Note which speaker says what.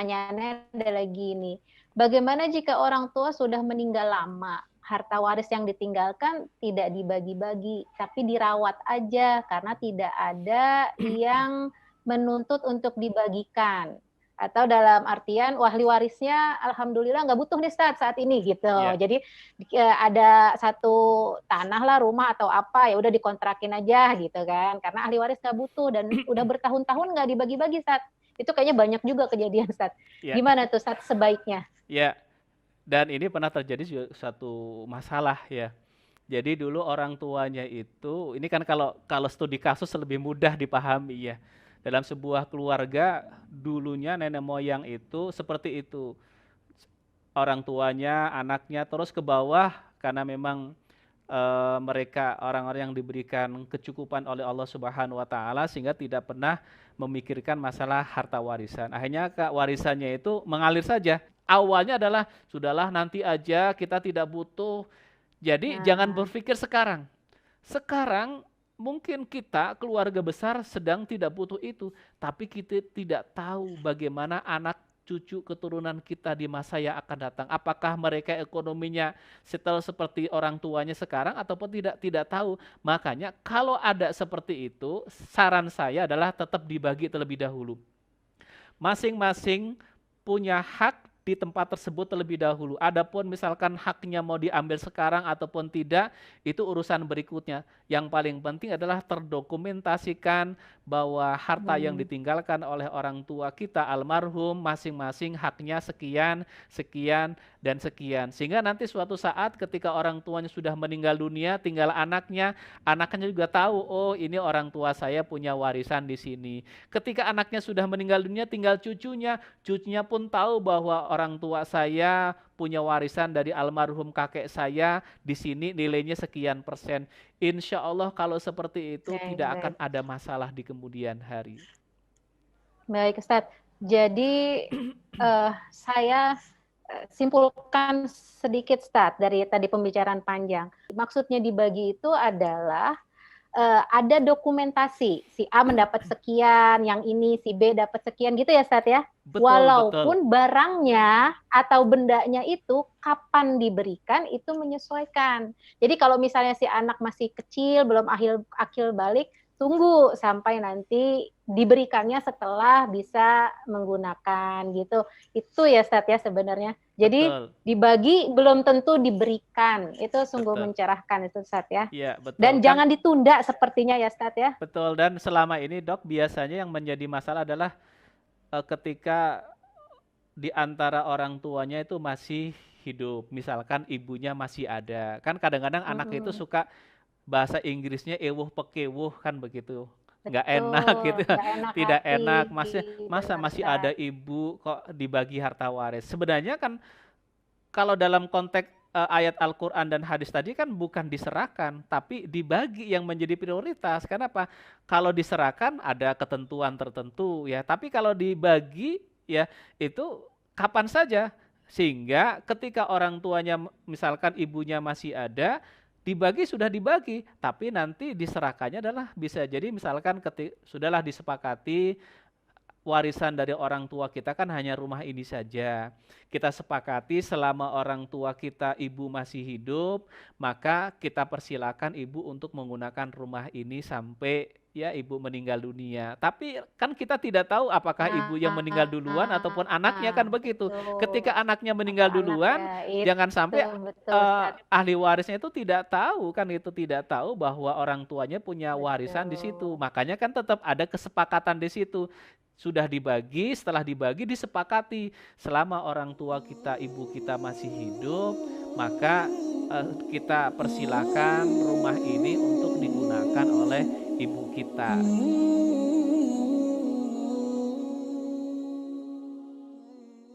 Speaker 1: pertanyaannya adalah gini, bagaimana jika orang tua sudah meninggal lama? Harta waris yang ditinggalkan tidak dibagi-bagi, tapi dirawat aja karena tidak ada yang menuntut untuk dibagikan. Atau dalam artian ahli warisnya alhamdulillah nggak butuh nih saat ini gitu.
Speaker 2: Ya.
Speaker 1: Jadi ada satu tanah lah, rumah atau apa, ya udah dikontrakin aja gitu kan. Karena ahli waris nggak butuh dan udah bertahun-tahun nggak dibagi-bagi saat. Itu kayaknya banyak juga kejadian saat.
Speaker 2: Ya.
Speaker 1: Gimana tuh saat sebaiknya?
Speaker 2: Ya. Dan ini pernah terjadi juga satu masalah ya. Jadi dulu orang tuanya itu, ini kan kalau studi kasus lebih mudah dipahami ya. Dalam sebuah keluarga dulunya nenek moyang itu seperti itu. Orang tuanya, anaknya terus ke bawah karena memang mereka orang-orang yang diberikan kecukupan oleh Allah Subhanahu wa taala sehingga tidak pernah memikirkan masalah harta warisan. Akhirnya warisannya itu mengalir saja. Awalnya adalah sudahlah nanti aja, kita tidak butuh. Jadi jangan
Speaker 1: Nah,
Speaker 2: berpikir sekarang. Sekarang mungkin kita keluarga besar sedang tidak butuh itu, tapi kita tidak tahu bagaimana anak cucu keturunan kita di masa yang akan datang. Apakah mereka ekonominya setel seperti orang tuanya sekarang ataupun tidak tahu. Makanya kalau ada seperti itu, saran saya adalah tetap dibagi terlebih dahulu. Masing-masing punya hak di tempat tersebut terlebih dahulu. Adapun misalkan haknya mau diambil sekarang ataupun tidak, itu urusan berikutnya. Yang paling penting adalah terdokumentasikan bahwa harta yang ditinggalkan oleh orang tua kita almarhum masing-masing haknya sekian, sekian, dan sekian. Sehingga nanti suatu saat ketika orang tuanya sudah meninggal dunia, tinggal anaknya, anaknya juga tahu, oh ini orang tua saya punya warisan di sini. Ketika anaknya sudah meninggal dunia, tinggal cucunya, cucunya pun tahu bahwa orang tua saya punya warisan dari almarhum kakek saya, di sini nilainya sekian persen. Insya Allah kalau seperti itu
Speaker 1: baik,
Speaker 2: tidak akan
Speaker 1: baik.
Speaker 2: ada masalah di kemudian hari.
Speaker 1: Baik, Ustadz. Jadi saya simpulkan sedikit, Ustadz, dari tadi pembicaraan panjang. Maksudnya dibagi itu adalah ada dokumentasi, si A mendapat sekian, yang ini si B dapat sekian gitu ya, Ustadz ya.
Speaker 2: Betul, betul.
Speaker 1: Walaupun barangnya atau bendanya itu kapan diberikan itu menyesuaikan. Jadi kalau misalnya si anak masih kecil, belum akil balik, tunggu sampai nanti diberikannya setelah bisa menggunakan gitu. Itu ya, Ustadz ya sebenarnya. Jadi
Speaker 2: Betul,
Speaker 1: dibagi belum tentu diberikan. Itu sungguh
Speaker 2: betul.
Speaker 1: mencerahkan itu, Ustadz ya.
Speaker 2: Iya, betul.
Speaker 1: Dan
Speaker 2: Kan
Speaker 1: jangan ditunda sepertinya ya, Ustadz ya.
Speaker 2: betul, dan selama ini Dok biasanya yang menjadi masalah adalah ketika di antara orang tuanya itu masih hidup, misalkan ibunya masih ada. Kan kadang-kadang anak itu suka bahasa Inggrisnya ewuh pekewuh kan begitu. Nggak enak
Speaker 1: Betul,
Speaker 2: gitu,
Speaker 1: nggak enak
Speaker 2: tidak
Speaker 1: hati,
Speaker 2: enak. Masa
Speaker 1: benar
Speaker 2: masih ada
Speaker 1: Ustadz.
Speaker 2: ibu kok dibagi harta waris. Sebenarnya kan kalau dalam konteks ayat Al-Quran dan hadis tadi kan bukan diserahkan, tapi dibagi yang menjadi prioritas. Kenapa? Kalau diserahkan ada ketentuan tertentu ya, tapi kalau dibagi ya itu kapan saja. Sehingga ketika orang tuanya misalkan ibunya masih ada, dibagi sudah dibagi, tapi nanti diserahkannya adalah bisa jadi misalkan sudahlah disepakati warisan dari orang tua kita kan hanya rumah ini saja. Kita sepakati selama orang tua kita ibu masih hidup, maka kita persilakan ibu untuk menggunakan rumah ini sampai ya ibu meninggal dunia. Tapi kan kita tidak tahu apakah ibu yang meninggal duluan ataupun anaknya kan begitu.
Speaker 1: Betul.
Speaker 2: Ketika anaknya
Speaker 1: Apa
Speaker 2: meninggal duluan,
Speaker 1: anaknya
Speaker 2: jangan
Speaker 1: itu
Speaker 2: sampai
Speaker 1: betul Ustadz.
Speaker 2: ahli warisnya itu tidak tahu kan itu tidak tahu bahwa orang tuanya punya warisan di situ.
Speaker 1: Betul.
Speaker 2: Makanya kan tetap ada kesepakatan di situ. Sudah dibagi, setelah dibagi disepakati selama orang tua kita, ibu kita masih hidup, maka kita persilakan rumah ini untuk digunakan oleh ibu kita.